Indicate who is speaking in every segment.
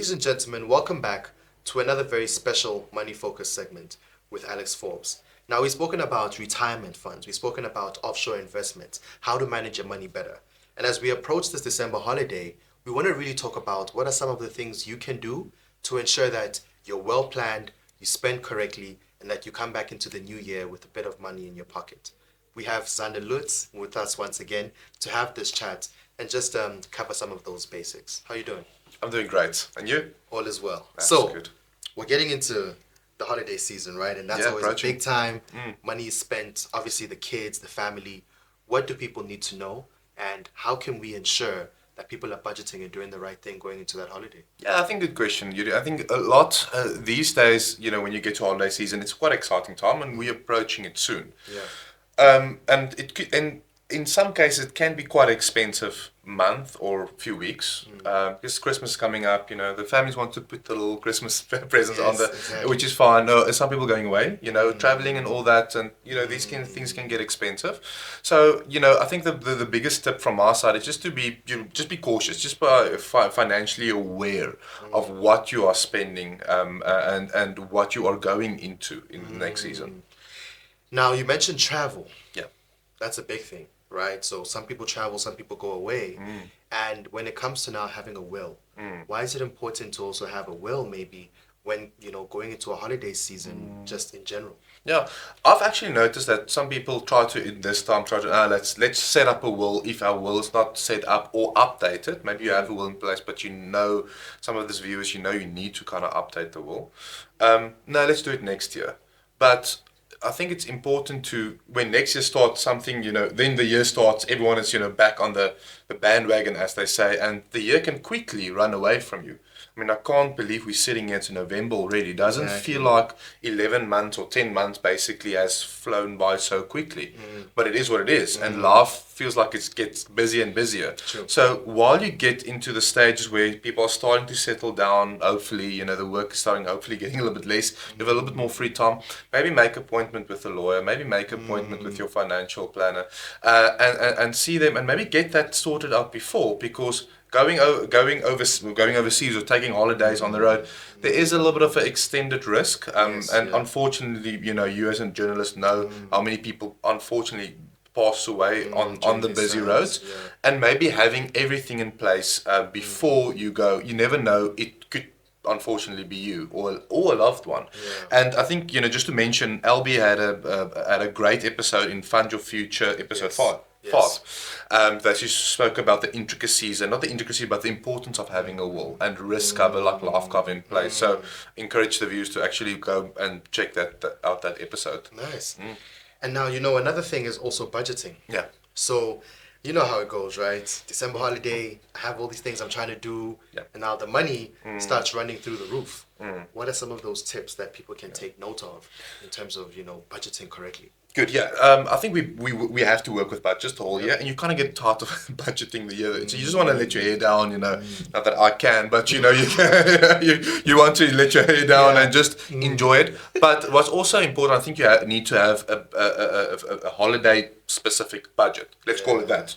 Speaker 1: Ladies and gentlemen, welcome back to another very special money-focused segment with Alexforbes. Now, we've spoken about retirement funds, we've spoken about offshore investments, how to manage your money better. And as we approach this December holiday, we want to really talk about what are some of the things you can do to ensure that you're well planned, you spend correctly, and that you come back into the new year with a bit of money in your pocket. We have Zander Loots with us once again to have this chat and just cover some of those basics. How are you doing?
Speaker 2: I'm doing great. And you?
Speaker 1: All is well.
Speaker 2: That's
Speaker 1: so,
Speaker 2: good.
Speaker 1: We're getting into the holiday season, right? And that's always
Speaker 2: approaching.
Speaker 1: a big time. Money is spent, obviously the kids, the family. What do people need to know? And how can we ensure that people are budgeting and doing the right thing going into that holiday?
Speaker 2: Yeah, I think good question. I think a lot these days, when you get to holiday season, it's quite an exciting time and we're approaching it soon.
Speaker 1: Yeah.
Speaker 2: And in some cases, it can be quite an expensive month or a few weeks because Christmas is coming up. The families want to put the little Christmas presents on
Speaker 1: exactly.
Speaker 2: which is fine. No, some people going away, traveling and all that, and these kind of things can get expensive. So I think the biggest tip from our side is just to be cautious, just be financially aware of what you are spending and what you are going into in the next season.
Speaker 1: Now, you mentioned travel.
Speaker 2: Yeah.
Speaker 1: That's a big thing, right? So some people travel, some people go away. And when it comes to now having a will, why is it important to also have a will maybe when, going into a holiday season, just in general?
Speaker 2: Yeah, I've actually noticed that some people try to let's set up a will if our will is not set up or updated. Maybe you have a will in place, but some of these viewers, you need to kind of update the will. No, let's do it next year. But I think it's important to, when next year starts something, then the year starts, everyone is, back on the bandwagon, as they say, and the year can quickly run away from you. I mean, I can't believe we're sitting here to November already. It doesn't feel like 11 months or 10 months basically has flown by so quickly. But it is what it is. And life feels like it gets busier and busier.
Speaker 1: True.
Speaker 2: So while you get into the stages where people are starting to settle down, hopefully, the work is starting hopefully getting a little bit less, you have a little bit more free time, maybe make appointment with a lawyer, maybe make appointment with your financial planner, and see them, and maybe get that sorted out before, because going overseas or taking holidays on the road, there is a little bit of an extended risk. Unfortunately, you as a journalist know how many people unfortunately pass away on the busy roads.
Speaker 1: Yeah.
Speaker 2: And maybe having everything in place before you go, you never know, it could unfortunately be you or a loved one. And I think, just to mention, LB had a great episode in Fund Your Future, episode 5. That she spoke about the intricacies, and not the intricacy, but the importance of having a will and risk cover, like life cover in place. So encourage the viewers to actually go and check that episode.
Speaker 1: Nice. And now, another thing is also budgeting.
Speaker 2: Yeah.
Speaker 1: So, you know how it goes, right? December holiday, I have all these things I'm trying to do, and now the money starts running through the roof. What are some of those tips that people can take note of in terms of, budgeting correctly?
Speaker 2: Good, yeah. I think we have to work with budgets the whole year, and you kind of get tired of budgeting the year. So you just want to let your hair down, not that I can, but you can, you want to let your hair down and just enjoy it. But what's also important, I think you need to have a holiday specific budget. Let's call it that.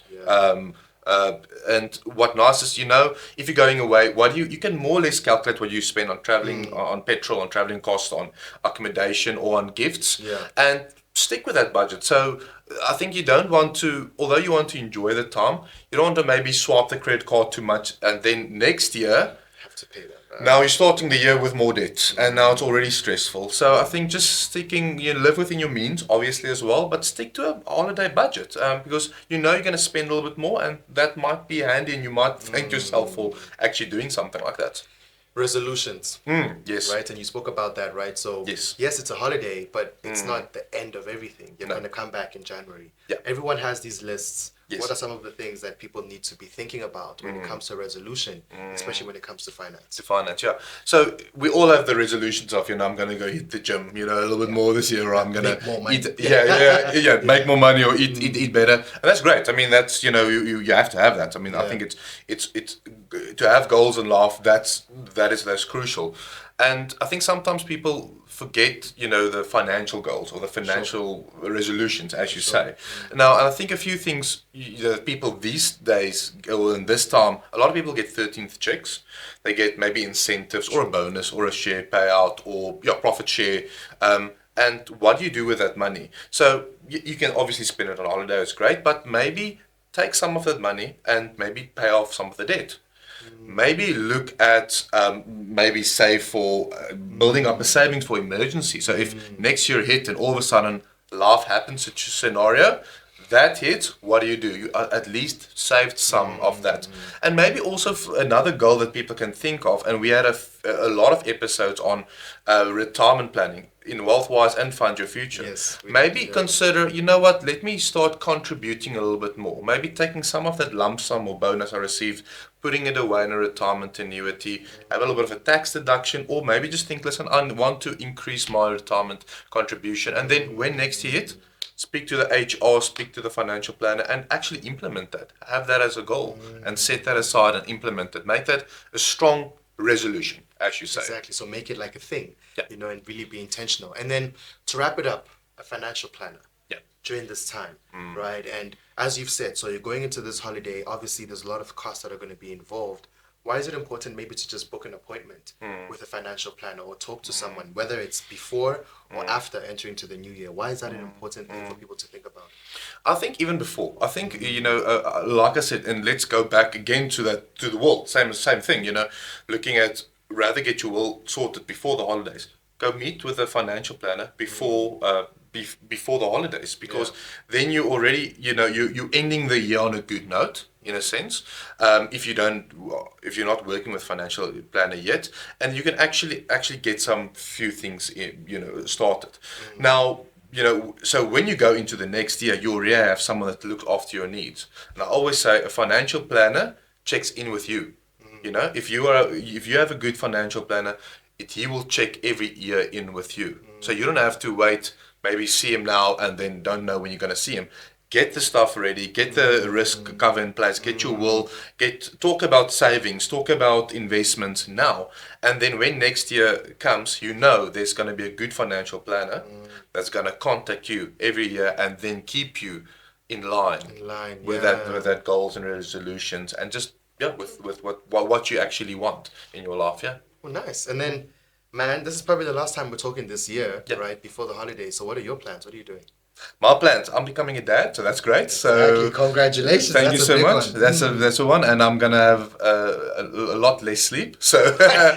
Speaker 2: And what nice is, if you're going away, you can more or less calculate what you spend on traveling, on petrol, on traveling costs, on accommodation, or on gifts, and stick with that budget. So I think you don't want to, although you want to enjoy the time, you don't want to maybe swipe the credit card too much, and then next year
Speaker 1: Have to pay that.
Speaker 2: now you're starting the year with more debt, and now it's already stressful. So I think just sticking, live within your means, obviously, as well, but stick to a holiday budget, because you're going to spend a little bit more, and that might be handy, and you might thank yourself for actually doing something like that.
Speaker 1: Resolutions.
Speaker 2: Yes.
Speaker 1: Right, and you spoke about that, right? So
Speaker 2: Yes.
Speaker 1: it's a holiday, but it's not the end of everything. You're going to come back in January.
Speaker 2: Yeah.
Speaker 1: Everyone has these lists.
Speaker 2: Yes.
Speaker 1: What are some of the things that people need to be thinking about when it comes to resolution, especially when it comes to finance?
Speaker 2: To finance, yeah. So we all have the resolutions of, I'm going to go hit the gym, a little bit more this year, or I'm going
Speaker 1: Make more money.
Speaker 2: eat, make more money, or eat better. And that's great. I mean, that's, you have to have that. I mean, I think it's to have goals in life, that's crucial. And I think sometimes people forget, the financial goals or the financial resolutions, as you say. Now, I think a few things that people these days, or in this time, a lot of people get 13th checks. They get maybe incentives or a bonus or a share payout or profit share. And what do you do with that money? So you can obviously spend it on holiday, it's great, but maybe take some of that money and maybe pay off some of the debt. Maybe look at maybe save for building up a savings for emergency. So if next year hit and all of a sudden life happens, such a scenario, that hit, what do? You at least saved some of that. And maybe also another goal that people can think of, and we had a lot of episodes on retirement planning in Wealthwise and Fund Your Future.
Speaker 1: Yes,
Speaker 2: maybe consider, let me start contributing a little bit more. Maybe taking some of that lump sum or bonus I received, putting it away in a retirement annuity, have a little bit of a tax deduction, or maybe just think, listen, I want to increase my retirement contribution. And then when next year hit, speak to the HR, speak to the financial planner, and actually implement that. Have that as a goal and set that aside and implement it. Make that a strong resolution, as you say.
Speaker 1: Exactly. So make it like a thing,
Speaker 2: Yeah.
Speaker 1: and really be intentional. And then to wrap it up, a financial planner.
Speaker 2: Yeah.
Speaker 1: During this time, right? And as you've said, so you're going into this holiday, obviously there's a lot of costs that are going to be involved. Why is it important maybe to just book an appointment with a financial planner or talk to someone, whether it's before or after entering to the new year? Why is that an important thing for people to think about?
Speaker 2: I think even before. I think like I said, and let's go back again to the will. Same thing. Looking at rather get your will sorted before the holidays. Go meet with a financial planner before the holidays, because then you already you're ending the year on a good note, in a sense. If you're not working with financial planner yet, and you can actually get some few things started. Now, so when you go into the next year, you already have someone that looks after your needs. And I always say a financial planner checks in with you. If you have a good financial planner, he will check every year in with you. So you don't have to wait, maybe see him now and then don't know when you're going to see him. Get the stuff ready, get the risk cover in place, get your will, talk about savings, talk about investments now. And then when next year comes, there's going to be a good financial planner that's going to contact you every year and then keep you in line with that goals and resolutions, and just with what you actually want in your life.
Speaker 1: Well, nice. And then, man, this is probably the last time we're talking this year, right? Before the holidays. So what are your plans? What are you doing?
Speaker 2: My plans. I'm becoming a dad, so that's great. So
Speaker 1: congratulations.
Speaker 2: Thank you so much. One. That's a one, and I'm gonna have a lot less sleep. So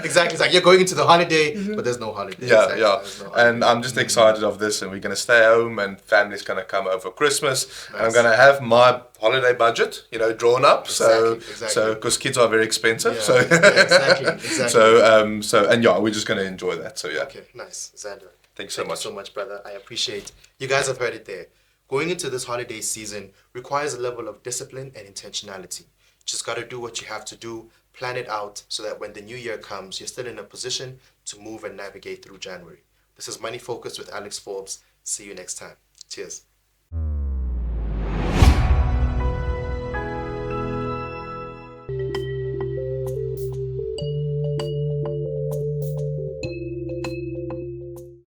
Speaker 1: exactly, it's like you're going into the holiday, but there's no holiday.
Speaker 2: Yeah. No holiday. And I'm just excited of this, and we're gonna stay home, and family's gonna come over Christmas, and I'm gonna have my holiday budget, drawn up. Exactly. So because kids are very expensive. Exactly. So we're just gonna enjoy that. So
Speaker 1: Okay, nice, Zander.
Speaker 2: Thank
Speaker 1: you so much, brother. I appreciate you guys have heard it there. Going into this holiday season requires a level of discipline and intentionality. Just got to do what you have to do, plan it out so that when the new year comes, you're still in a position to move and navigate through January. This is Money Focused with Alexforbes. See you next time. Cheers.